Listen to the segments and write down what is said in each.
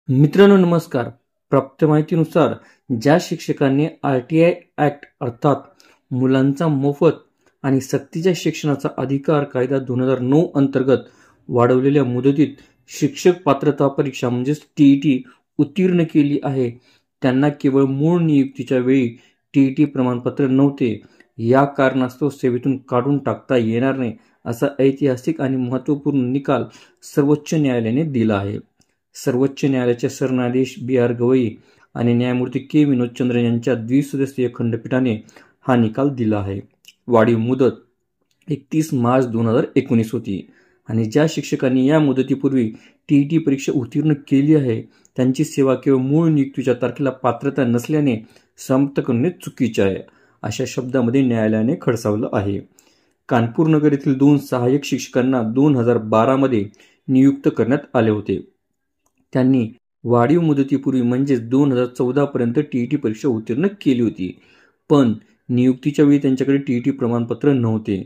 मित्रांनो नमस्कार. प्राप्त माहितीनुसार ज्या शिक्षकांनी RTI ॲक्ट अर्थात मुलांचा मोफत आणि सक्तीच्या शिक्षणाचा अधिकार कायदा 2009 अंतर्गत वाढवलेल्या मुदतीत शिक्षक पात्रता परीक्षा म्हणजेच TET उत्तीर्ण केली आहे, त्यांना केवळ मूळ नियुक्तीच्या वेळी TET प्रमाणपत्र नव्हते. या कारणास्तव सेवेतून काढून टाकता येणार नाही असा ऐतिहासिक आणि महत्त्वपूर्ण निकाल सर्वोच्च न्यायालयाने दिला आहे. सर्वोच्च न्यायालयाचे सरन्यायाधीश BR गवई आणि न्यायमूर्ती K विनोदचंद्रन यांच्या द्विसदस्यीय खंडपीठाने हा निकाल दिला आहे. वाढीव मुदत 31 मार्च 2019 होती आणि ज्या शिक्षकांनी या मुदतीपूर्वी TET परीक्षा उत्तीर्ण केली आहे त्यांची सेवा केवळ मूळ नियुक्तीच्या तारखेला पात्रता नसल्याने समाप्त करणे चुकीचे आहे, अशा शब्दामध्ये न्यायालयाने खडसावलं आहे. कानपूर नगर येथील 2 सहाय्यक शिक्षकांना 2012 मध्ये नियुक्त करण्यात आले होते. त्यांनी वाढीव मुदतीपूर्वी म्हणजेच 2014 पर्यंत TET परीक्षा उत्तीर्ण केली होती, पण नियुक्तीच्या वेळी त्यांच्याकडे TET प्रमाणपत्र नव्हते.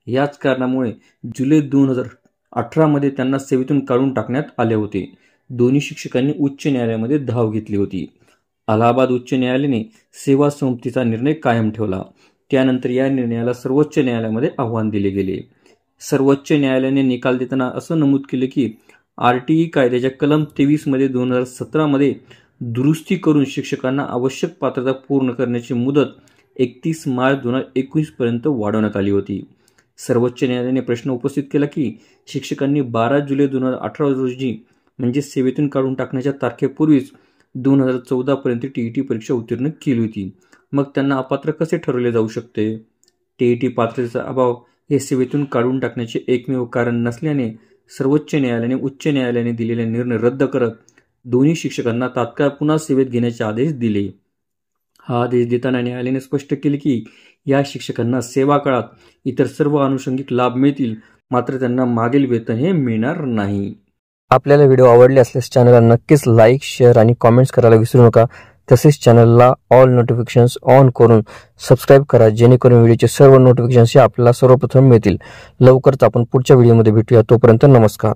याच कारणामुळे जुलै 2018 मध्ये त्यांना सेवेतून काढून टाकण्यात आले होते. दोन्ही शिक्षकांनी उच्च न्यायालयामध्ये धाव घेतली होती. अलाहाबाद उच्च न्यायालयाने सेवा समाप्तीचा निर्णय कायम ठेवला. त्यानंतर या निर्णयाला सर्वोच्च न्यायालयामध्ये आव्हान दिले गेले. सर्वोच्च न्यायालयाने निकाल देताना असं नमूद केले की RTI कायद्याच्या कलम 23 मध्ये 2017 मध्ये दुरुस्ती करून शिक्षकांना आवश्यक पात्रता पूर्ण करण्याची मुदत 31 मार्च 2019 पर्यंत वाढवण्यात आली होती. सर्वोच्च न्यायालयाने प्रश्न उपस्थित केला की शिक्षकांनी 12 जुलै 2018 रोजी म्हणजे सेवेतून काढून टाकण्याच्या तारखेपूर्वीच 2014 पर्यंत TET परीक्षा उत्तीर्ण केली होती. मग त्यांना अपात्र कसे ठरवले जाऊ शकते? TET पात्रतेचा अभाव हे सेवेतून काढून टाकण्याचे एकमेव कारण नसल्याने सर्वोच्च न्यायालयाने उच्च न्यायालयाने दिलेला निर्णय रद्द करत दोन्ही शिक्षकांना तात्काळ पुन्हा सेवेत घेण्याचे आदेश दिले. हा आदेश देताना न्यायालयाने स्पष्ट केले की या शिक्षकांना सेवा काळात इतर सर्व आनुषंगिक लाभ मिळतील, मात्र त्यांना मागील वेतन हे मिळणार नाही. आपल्याला व्हिडिओ आवडले असल्यास चॅनलला नक्कीच लाईक, शेअर आणि कॉमेंट्स करायला विसरू नका. तसेच चॅनलला ऑल नोटिफिकेशन्स ऑन करून सबस्क्राईब करा, जेणेकरून व्हिडिओचे सर्व नोटिफिकेशन्स आपल्याला सर्वप्रथम मिळतील. लवकरच आपण पुढच्या व्हिडिओमध्ये भेटूया. तोपर्यंत नमस्कार.